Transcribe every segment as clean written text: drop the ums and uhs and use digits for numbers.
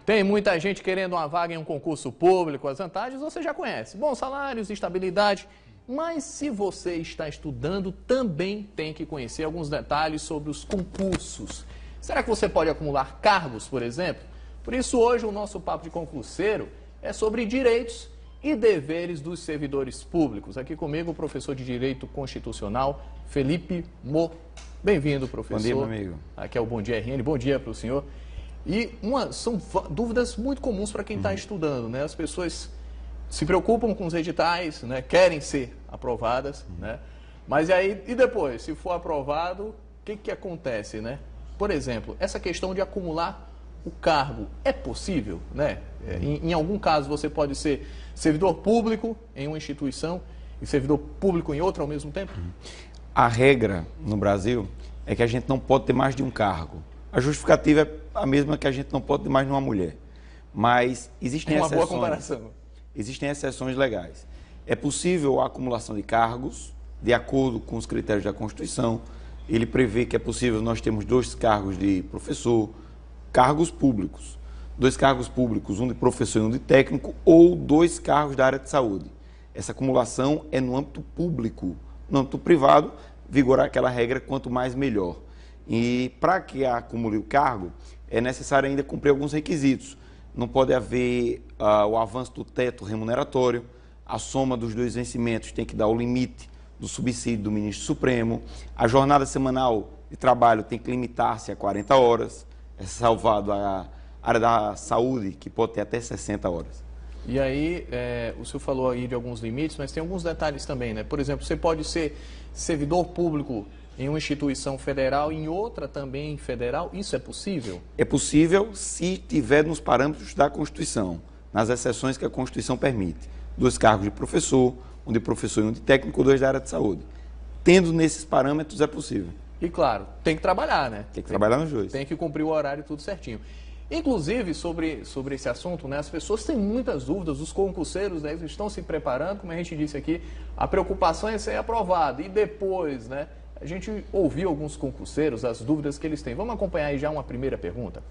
Tem muita gente querendo uma vaga em um concurso público, as vantagens você já conhece. Bons salários, estabilidade. Mas se você está estudando, também tem que conhecer alguns detalhes sobre os concursos. Será que você pode acumular cargos, por exemplo? Por isso, hoje, o nosso Papo de Concurseiro é sobre direitos e deveres dos servidores públicos. Aqui comigo o professor de Direito Constitucional, Felipe Mo. Bem-vindo, professor. Bom dia, meu amigo. Aqui é o Bom Dia RN. Bom dia para o senhor. E são dúvidas muito comuns para quem está estudando, né? As pessoas se preocupam com os editais, né? Querem ser aprovadas, né? Mas e depois, se for aprovado, o que acontece, né? Por exemplo, essa questão de acumular o cargo é possível, né? Em algum caso você pode ser servidor público em uma instituição e servidor público em outra ao mesmo tempo? A regra no Brasil é que a gente não pode ter mais de um cargo. A justificativa é a mesma que a gente não pode ter mais de uma mulher. Mas existem exceções. É uma boa comparação. Existem exceções legais. É possível a acumulação de cargos, de acordo com os critérios da Constituição. Ele prevê que é possível nós termos 2 cargos de professor, cargos públicos. 2 cargos públicos, um de professor e um de técnico, ou 2 cargos da área de saúde. Essa acumulação é no âmbito público. No âmbito privado, vigorar aquela regra, quanto mais melhor. E para que acumule o cargo, é necessário ainda cumprir alguns requisitos. Não pode haver o avanço do teto remuneratório, a soma dos 2 vencimentos tem que dar o limite do subsídio do ministro Supremo, a jornada semanal de trabalho tem que limitar-se a 40 horas, é salvado a área da saúde, que pode ter até 60 horas. E aí, o senhor falou aí de alguns limites, mas tem alguns detalhes também, né? Por exemplo, você pode ser servidor público em uma instituição federal e em outra também federal, isso é possível? É possível se tiver nos parâmetros da Constituição, nas exceções que a Constituição permite. 2 cargos de professor, um de professor e um de técnico, 2 da área de saúde. Tendo nesses parâmetros é possível. E claro, tem que trabalhar, né? Tem que trabalhar nos 2. Tem que cumprir o horário tudo certinho. Inclusive, sobre esse assunto, né, as pessoas têm muitas dúvidas, os concurseiros, né, estão se preparando, como a gente disse aqui, a preocupação é ser aprovado. E depois, né, a gente ouviu alguns concurseiros, as dúvidas que eles têm. Vamos acompanhar aí já uma primeira pergunta?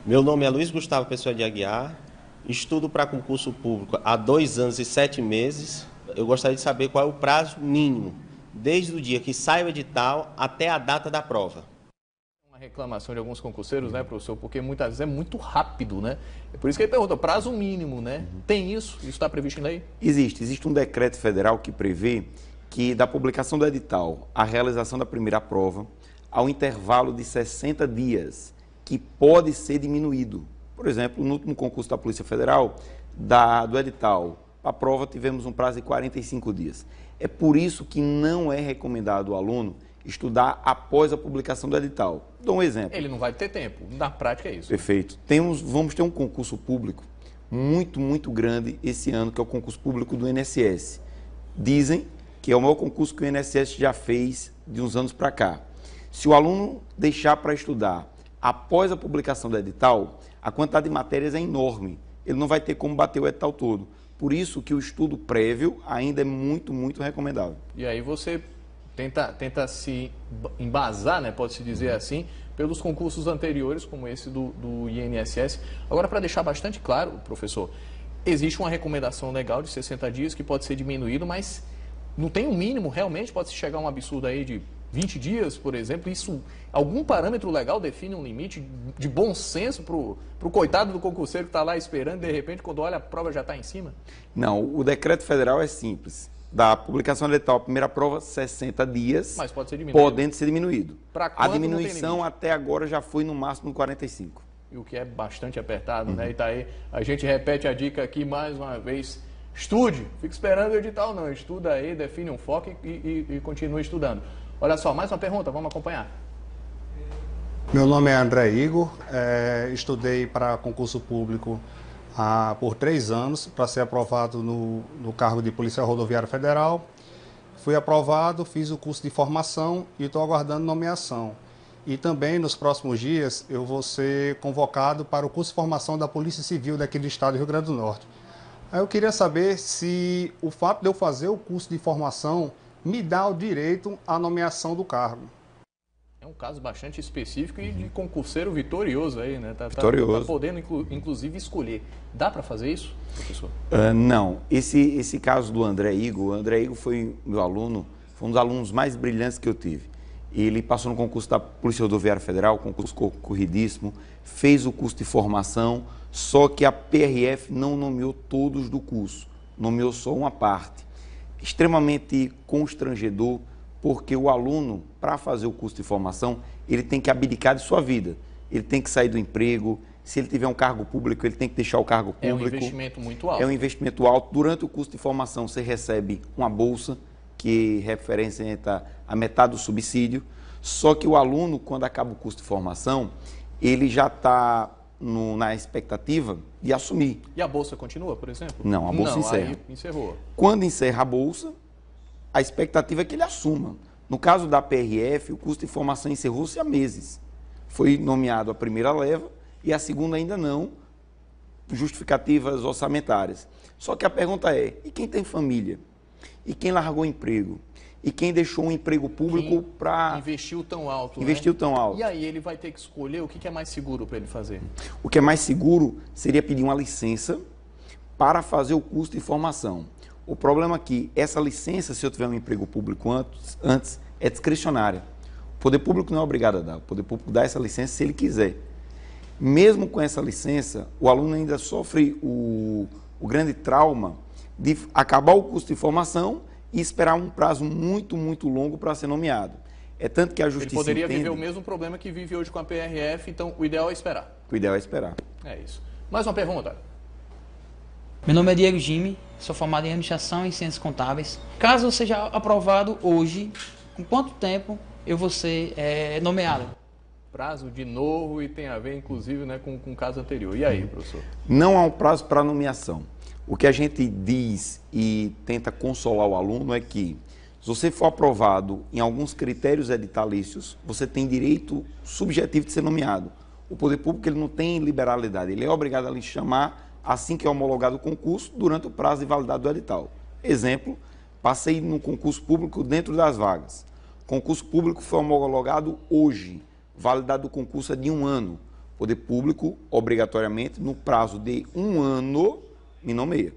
Meu nome é Luiz Gustavo Pessoa de Aguiar, estudo para concurso público há 2 anos e 7 meses. Eu gostaria de saber qual é o prazo mínimo, desde o dia que sai o edital até a data da prova. Uma reclamação de alguns concurseiros, né, professor, porque muitas vezes é muito rápido, né? É por isso que ele pergunta, prazo mínimo, né? Tem isso? Isso está previsto em lei? Existe um decreto federal que prevê que da publicação do edital à realização da primeira prova, há um intervalo de 60 dias, que pode ser diminuído. Por exemplo, no último concurso da Polícia Federal, do edital para a prova, tivemos um prazo de 45 dias. É por isso que não é recomendado ao aluno estudar após a publicação do edital. Dou um exemplo. Ele não vai ter tempo, na prática é isso. Perfeito. Vamos ter um concurso público muito grande esse ano, que é o concurso público do INSS. Dizem que é o maior concurso que o INSS já fez de uns anos para cá. Se o aluno deixar para estudar após a publicação do edital, a quantidade de matérias é enorme. Ele não vai ter como bater o edital todo. Por isso que o estudo prévio ainda é muito recomendável. E aí você tenta se embasar, né, pode-se dizer assim, pelos concursos anteriores, como esse do INSS. Agora, para deixar bastante claro, professor, existe uma recomendação legal de 60 dias que pode ser diminuído, mas não tem um mínimo, realmente pode-se chegar a um absurdo aí de 20 dias, por exemplo. Isso, algum parâmetro legal define um limite de bom senso para o coitado do concurseiro que está lá esperando e de repente, quando olha, a prova já está em cima? Não, o decreto federal é simples. Da publicação do edital, a primeira prova, 60 dias, mas pode ser diminuído. Podendo ser diminuído. A diminuição até agora já foi no máximo 45. E o que é bastante apertado, né? E tá aí, a gente repete a dica aqui mais uma vez. Estude, fique esperando o edital não, estuda aí, define um foco e continue estudando. Olha só, mais uma pergunta, vamos acompanhar. Meu nome é André Igor, estudei para concurso público por 3 anos para ser aprovado no cargo de Polícia Rodoviária Federal. Fui aprovado, fiz o curso de formação e estou aguardando nomeação. E também nos próximos dias eu vou ser convocado para o curso de formação da Polícia Civil daqui do estado do Rio Grande do Norte. Aí eu queria saber se o fato de eu fazer o curso de formação me dá o direito à nomeação do cargo. É um caso bastante específico e de concurseiro vitorioso aí, né? Vitorioso. Tá podendo, inclusive, escolher. Dá para fazer isso, professor? Não. Esse caso do André Igor, o André Igor foi meu aluno, foi um dos alunos mais brilhantes que eu tive. Ele passou no concurso da Polícia Rodoviária Federal, concurso concorridíssimo, fez o curso de formação, só que a PRF não nomeou todos do curso, nomeou só uma parte. Extremamente constrangedor, porque o aluno, para fazer o curso de formação, ele tem que abdicar de sua vida. Ele tem que sair do emprego, se ele tiver um cargo público, ele tem que deixar o cargo público. É um investimento muito alto. É um investimento alto. Durante o curso de formação, você recebe uma bolsa, que referencia a metade do subsídio. Só que o aluno, quando acaba o curso de formação, ele já está na expectativa de assumir. E a bolsa continua, por exemplo? Não, a bolsa encerra. Aí encerrou. Quando encerra a bolsa, a expectativa é que ele assuma. No caso da PRF, o curso de formação encerrou-se há meses. Foi nomeado a primeira leva e a segunda ainda não, justificativas orçamentárias. Só que a pergunta é, e quem tem família? E quem largou o emprego? E quem deixou um emprego público para... Investiu tão alto, Investiu tão alto. E aí ele vai ter que escolher o que é mais seguro para ele fazer? O que é mais seguro seria pedir uma licença para fazer o curso de formação. O problema é que essa licença, se eu tiver um emprego público antes é discricionária. O poder público não é obrigado a dar. O poder público dá essa licença se ele quiser. Mesmo com essa licença, o aluno ainda sofre o grande trauma de acabar o curso de formação e esperar um prazo muito, muito longo para ser nomeado. É tanto que a justiça Ele poderia entende... viver o mesmo problema que vive hoje com a PRF, então o ideal é esperar. O ideal é esperar. É isso. Mais uma pergunta. Meu nome é Diego Jimmy, sou formado em Administração e Ciências Contábeis. Caso eu seja aprovado hoje, com quanto tempo eu vou ser nomeado? Prazo de novo e tem a ver, inclusive, né, com o caso anterior. E aí, professor? Não há um prazo para nomeação. O que a gente diz e tenta consolar o aluno é que, se você for aprovado em alguns critérios editalícios, você tem direito subjetivo de ser nomeado. O poder público ele não tem liberalidade, ele é obrigado a lhe chamar assim que é homologado o concurso durante o prazo de validade do edital. Exemplo, passei no concurso público dentro das vagas. O concurso público foi homologado hoje. Validade do concurso é de 1 ano. O poder público, obrigatoriamente, no prazo de 1 ano, me nomeia.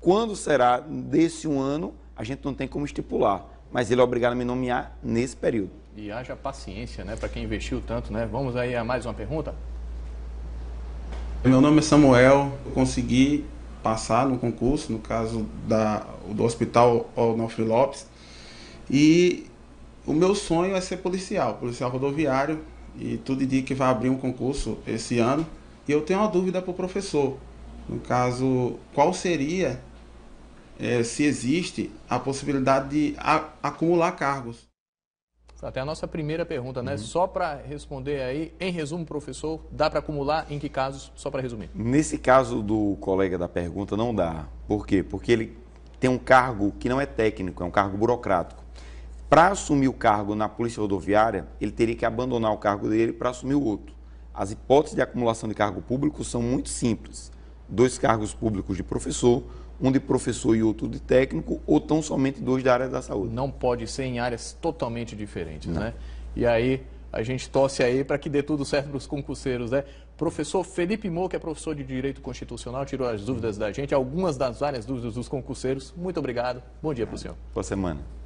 Quando será desse 1 ano, a gente não tem como estipular, mas ele é obrigado a me nomear nesse período. E haja paciência, né, para quem investiu tanto, né? Vamos aí a mais uma pergunta? Meu nome é Samuel, eu consegui passar no concurso, no caso do Hospital Onofre Lopes, e o meu sonho é ser policial rodoviário, e tudo indica que vai abrir um concurso esse ano, e eu tenho uma dúvida para o professor. No caso, qual seria, se existe, a possibilidade de acumular cargos? Até a nossa primeira pergunta, né? Só para responder aí, em resumo, professor, dá para acumular em que casos? Só para resumir. Nesse caso do colega da pergunta, não dá. Por quê? Porque ele tem um cargo que não é técnico, é um cargo burocrático. Para assumir o cargo na Polícia Rodoviária, ele teria que abandonar o cargo dele para assumir o outro. As hipóteses de acumulação de cargo público são muito simples. 2 cargos públicos de professor, um de professor e outro de técnico, ou tão somente 2 da área da saúde. Não pode ser em áreas totalmente diferentes, né? E aí, a gente torce aí para que dê tudo certo para os concurseiros, né? Professor Felipe Moura, que é professor de Direito Constitucional, tirou as dúvidas da gente, algumas das várias dúvidas dos concurseiros. Muito obrigado. Bom dia para o senhor. Boa semana.